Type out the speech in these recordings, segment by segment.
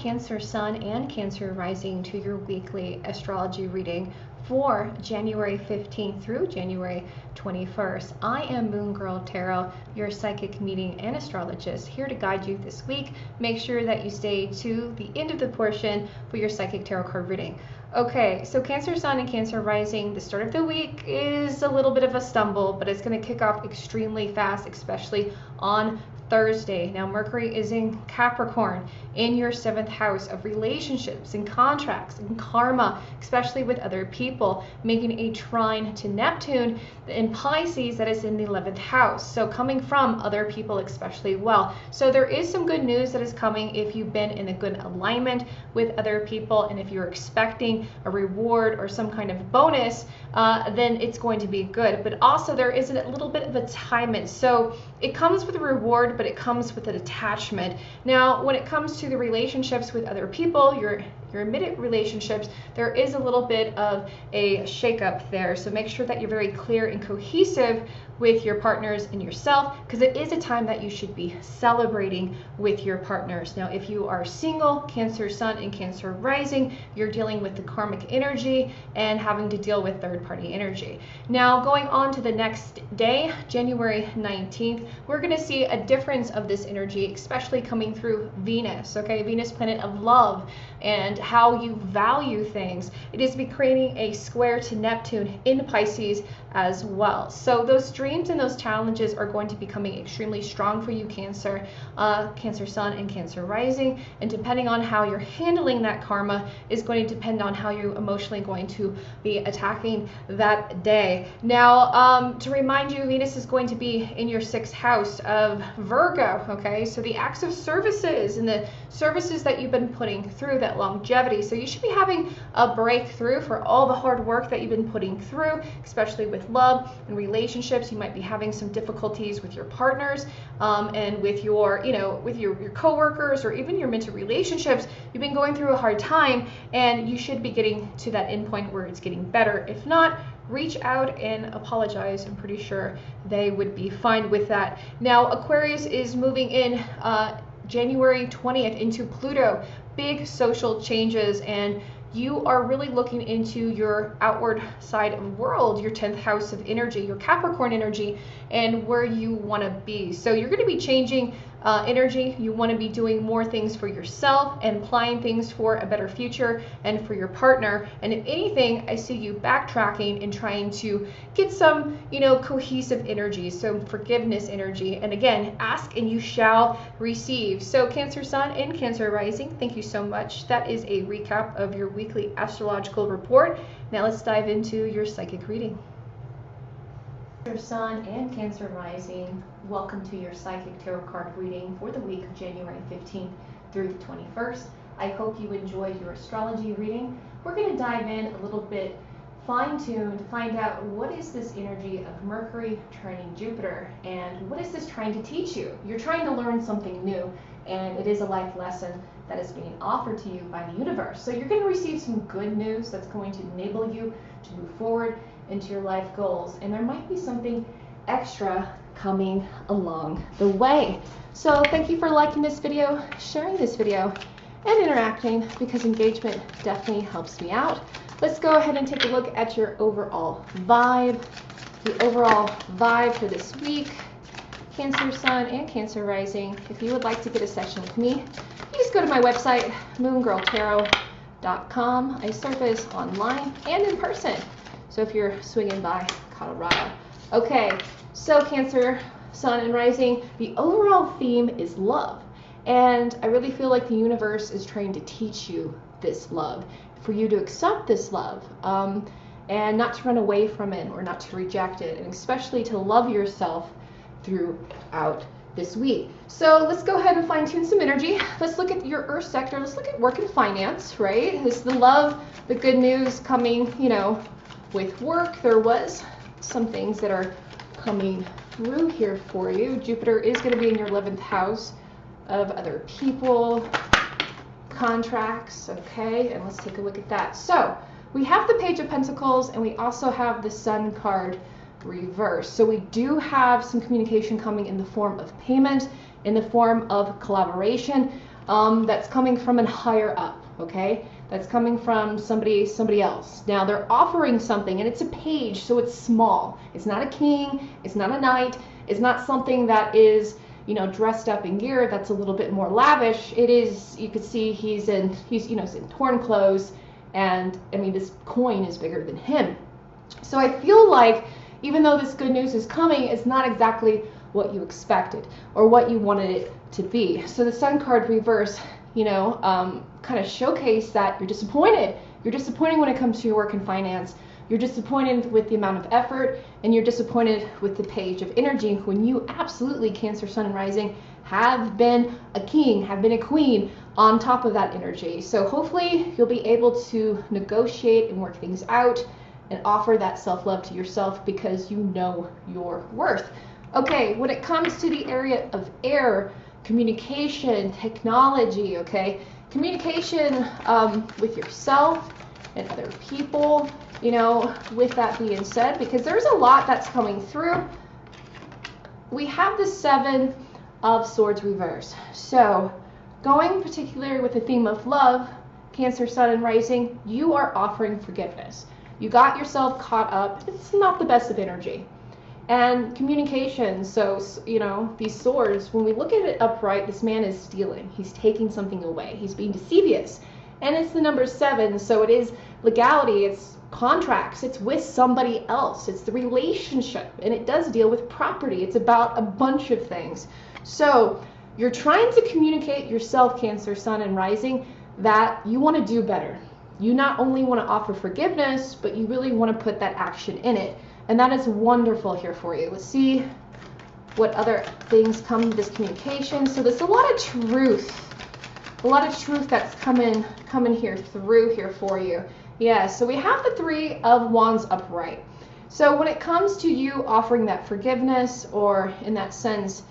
Cancer Sun and Cancer Rising to your weekly astrology reading for January 15th through January 21st. I am Moon Girl Tarot, your psychic medium and astrologist, here to guide you this week. Make sure that you stay to the end of the portion for your psychic tarot card reading. Okay, so Cancer Sun and Cancer Rising, the start of the week is a little bit of a stumble, but it's going to kick off extremely fast, especially on Thursday. Now Mercury is in Capricorn in your 7th house of relationships and contracts and karma, especially with other people, making a trine to Neptune in Pisces that is in the 11th house. So coming from other people especially well. So there is some good news that is coming if you've been in a good alignment with other people, and if you're expecting a reward or some kind of bonus, then it's going to be good. But also there is a little bit of attachment. So it comes with a reward, but it comes with an attachment. Now, when it comes to the relationships with other people, your immediate relationships, there is a little bit of a shakeup there. So make sure that you're very clear and cohesive with your partners and yourself, because it is a time that you should be celebrating with your partners. Now, if you are single, Cancer Sun and Cancer Rising, you're dealing with the karmic energy and having to deal with third-party energy. Now, going on to the next day, January 19th, we're going to see a difference of this energy, especially coming through Venus, okay? Venus, planet of love and how you value things. It is creating a square to Neptune in Pisces as well. So those dreams and those challenges are going to be becoming extremely strong for you, Cancer, Cancer Sun and Cancer Rising. And depending on how you're handling that karma is going to depend on how you're emotionally going to be attacking that day. Now, to remind you, Venus is going to be in your 6th house of Virgo, okay? So the acts of services and the services that you've been putting through, that longevity. So you should be having a breakthrough for all the hard work that you've been putting through, especially with love and relationships. You might be having some difficulties with your partners and with your, with your coworkers, or even your mental relationships. You've been going through a hard time, and you should be getting to that end point where it's getting better. If not, reach out and apologize. I'm pretty sure they would be fine with that. Now, Aquarius is moving in January 20th into Pluto. Big social changes, and you are really looking into your outward side of the world, your 10th house of energy, your Capricorn energy, and where you want to be. So you're going to be changing energy. You want to be doing more things for yourself and applying things for a better future and for your partner. And if anything, I see you backtracking and trying to get some, cohesive energy, so forgiveness energy. And again, ask and you shall receive. So Cancer Sun and Cancer Rising, thank you so much. That is a recap of your weekly astrological report. Now let's dive into your psychic reading. Cancer Sun and Cancer Rising, welcome to your psychic tarot card reading for the week of January 15th through the 21st. I hope you enjoyed your astrology reading. We're going to dive in a little bit fine-tuned to find out what is this energy of Mercury trining Jupiter, and what is this trying to teach you. You're trying to learn something new, and it is a life lesson that is being offered to you by the universe. So you're going to receive some good news that's going to enable you to move forward into your life goals, and there might be something extra coming along the way. So thank you for liking this video, sharing this video, and interacting, because engagement definitely helps me out. Let's go ahead and take a look at your overall vibe. The overall vibe for this week, Cancer Sun and Cancer Rising. If you would like to get a session with me, you just go to my website, moongirltarot.com. I service online and in person, so if you're swinging by Colorado. Okay, so Cancer Sun and Rising, the overall theme is love. And I really feel like the universe is trying to teach you this love, for you to accept this love, and not to run away from it or not to reject it, and especially to love yourself throughout this week. So let's go ahead and fine-tune some energy. Let's look at your Earth sector. Let's look at work and finance, right? This is the love, the good news coming, with work. There was some things that are coming through here for you. Jupiter is going to be in your 11th house of other people, contracts, okay? And let's take a look at that. So we have the Page of Pentacles, and we also have the Sun card reversed. So we do have some communication coming in the form of payment, in the form of collaboration. that's coming from a higher up, okay? That's coming from somebody else. Now they're offering something, and it's a page, so it's small. It's not a king, it's not a knight, it's not something that is, you know, dressed up in gear that's a little bit more lavish. It is, you could see he's in torn clothes, and I mean, this coin is bigger than him. So I feel like even though this good news is coming, it's not exactly what you expected or what you wanted it to be. So the Sun card reverse, you know, kind of showcase that you're disappointed. You're disappointed when it comes to your work and finance. You're disappointed with the amount of effort, and you're disappointed with the page of energy when you absolutely, Cancer, Sun, and Rising, have been a king, have been a queen on top of that energy. So hopefully you'll be able to negotiate and work things out and offer that self-love to yourself because you know your worth. Okay, when it comes to the area of air, communication, technology, okay? Communication with yourself and other people, you know, with that being said, because there's a lot that's coming through. We have the Seven of Swords reverse. So going particularly with the theme of love, Cancer, Sun, and Rising, you are offering forgiveness. You got yourself caught up. It's not the best of energy. And communication, so, you know, these swords, when we look at it upright, this man is stealing. He's taking something away. He's being deceivious. And it's the number 7, so it is legality, it's contracts, it's with somebody else, it's the relationship, and it does deal with property. It's about a bunch of things. So you're trying to communicate yourself, Cancer, Sun, and Rising, that you want to do better. You not only want to offer forgiveness, but you really want to put that action in it. And that is wonderful here for you. Let's see what other things come to this communication. So there's a lot of truth that's coming here through here for you. Yeah, so we have the 3 of Wands upright. So when it comes to you offering that forgiveness, or in that sense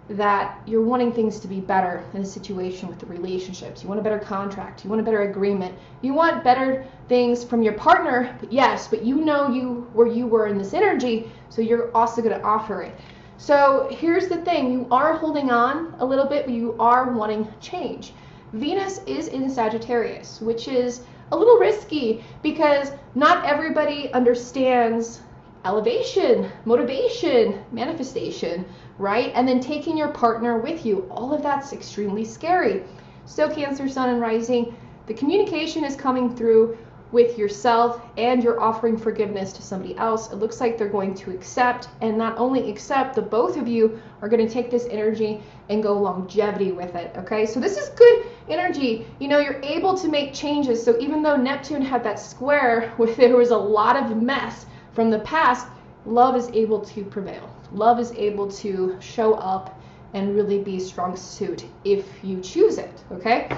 that you're wanting things to be better in a situation with the relationships, you want a better contract, you want a better agreement, you want better things from your partner, but yes, but you know where you were in this energy, so you're also going to offer it. So here's the thing, you are holding on a little bit, but you are wanting change. Venus is in Sagittarius, which is a little risky because not everybody understands elevation, motivation, manifestation, right? And then taking your partner with you. All of that's extremely scary. So Cancer, Sun, and Rising, the communication is coming through with yourself, and you're offering forgiveness to somebody else. It looks like they're going to accept, and not only accept, the both of you are going to take this energy and go longevity with it, okay? So this is good energy. You know, you're able to make changes. So even though Neptune had that square where there was a lot of mess from the past, love is able to prevail. Love is able to show up and really be a strong suit if you choose it, okay?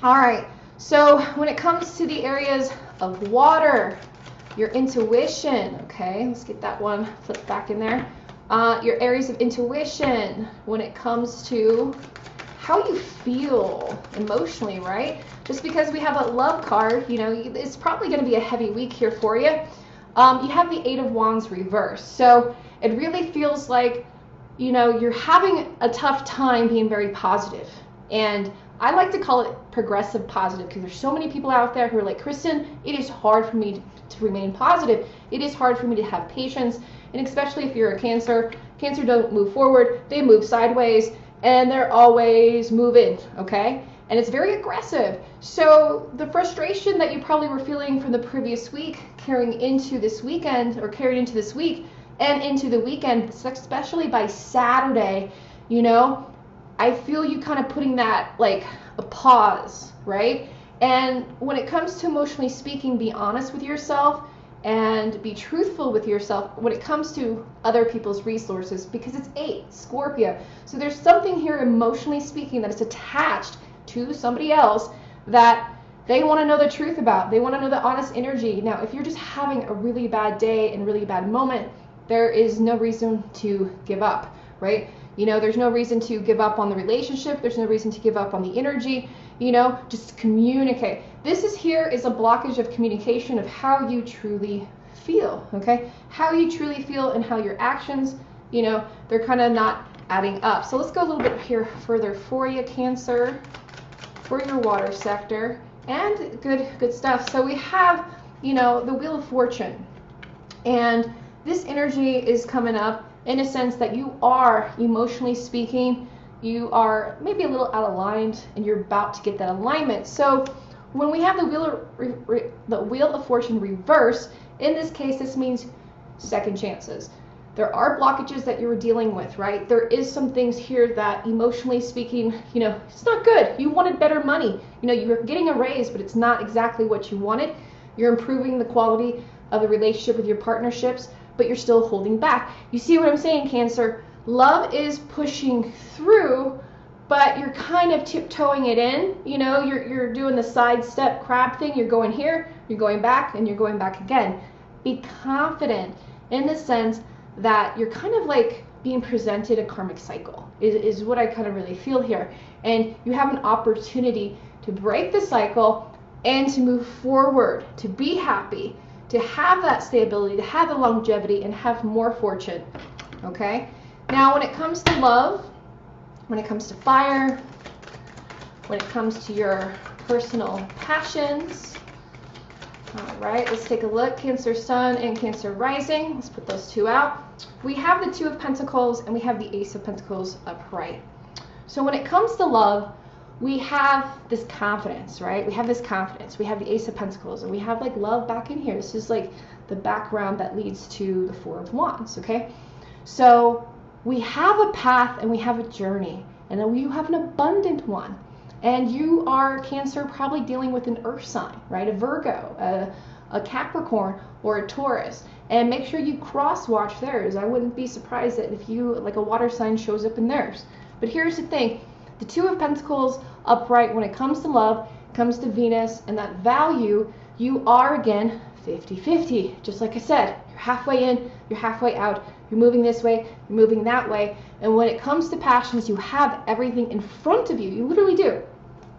All right. So when it comes to the areas of water, your intuition, okay, let's get that one flipped back in there. Your areas of intuition when it comes to how you feel emotionally, right? Just because we have a love card, you know, it's probably going to be a heavy week here for you. You have the 8 of Wands reverse. So it really feels like, you know, you're having a tough time being very positive. And I like to call it progressive positive because there's so many people out there who are like, Kristen, it is hard for me to remain positive. It is hard for me to have patience. And especially if you're a Cancer, Cancer don't move forward, they move sideways, and they're always moving, okay? And it's very aggressive. So the frustration that you probably were feeling from the previous week carrying into this weekend, or carried into this week and into the weekend, especially by Saturday, you know, I feel you kind of putting that like a pause, right? And when it comes to emotionally speaking, be honest with yourself and be truthful with yourself when it comes to other people's resources, because it's 8, Scorpio. So there's something here emotionally speaking that is attached to somebody else that they want to know the truth about. They want to know the honest energy. Now, if you're just having a really bad day and really bad moment, there is no reason to give up, right? You know, there's no reason to give up on the relationship. There's no reason to give up on the energy. You know, just communicate. This is a blockage of communication of how you truly feel, okay? How you truly feel and how your actions, you know, they're kind of not adding up. So let's go a little bit here further for you, Cancer. for your water sector, and good stuff. So we have, you know, the Wheel of Fortune, and this energy is coming up in a sense that you are, emotionally speaking, you are maybe a little out of line, and you're about to get that alignment. So when we have the Wheel of Fortune reverse, in this case, this means second chances. There are blockages that you were dealing with, right? There is some things here that, emotionally speaking, you know, it's not good. You wanted better money. You know, you were getting a raise, but it's not exactly what you wanted. You're improving the quality of the relationship with your partnerships, but you're still holding back. You see what I'm saying, Cancer? Love is pushing through, but you're kind of tiptoeing it in. You know, you're doing the sidestep crab thing. You're going here, you're going back, and you're going back again. Be confident in the sense that you're kind of like being presented a karmic cycle is what I kind of really feel here. And you have an opportunity to break the cycle and to move forward, to be happy, to have that stability, to have the longevity, and have more fortune. Okay? Now, when it comes to love, when it comes to fire, when it comes to your personal passions, all right, let's take a look. Cancer Sun and Cancer Rising. Let's put those two out. We have the Two of Pentacles and we have the Ace of Pentacles upright. So when it comes to love, we have this confidence, right? We have this confidence. We have the Ace of Pentacles, and we have like love back in here. This is like the background that leads to the Four of Wands, okay? So we have a path and we have a journey, and then you have an abundant one. And you are, Cancer, probably dealing with an earth sign, right? A Virgo, a Capricorn, or a Taurus. And make sure you cross-watch theirs. I wouldn't be surprised that if you, like a water sign, shows up in theirs. But here's the thing. The Two of Pentacles upright, when it comes to love, comes to Venus, and that value, you are, again, 50-50. Just like I said, you're halfway in, you're halfway out. You're moving this way, you're moving that way. And when it comes to passions, you have everything in front of you. You literally do.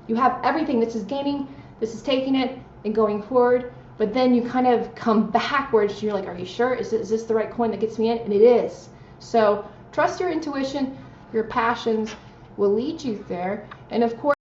You have everything. This is gaining, this is taking it and going forward. But then you kind of come backwards. You're like, are you sure? Is this the right coin that gets me in? And it is. So trust your intuition. Your passions will lead you there. And of course,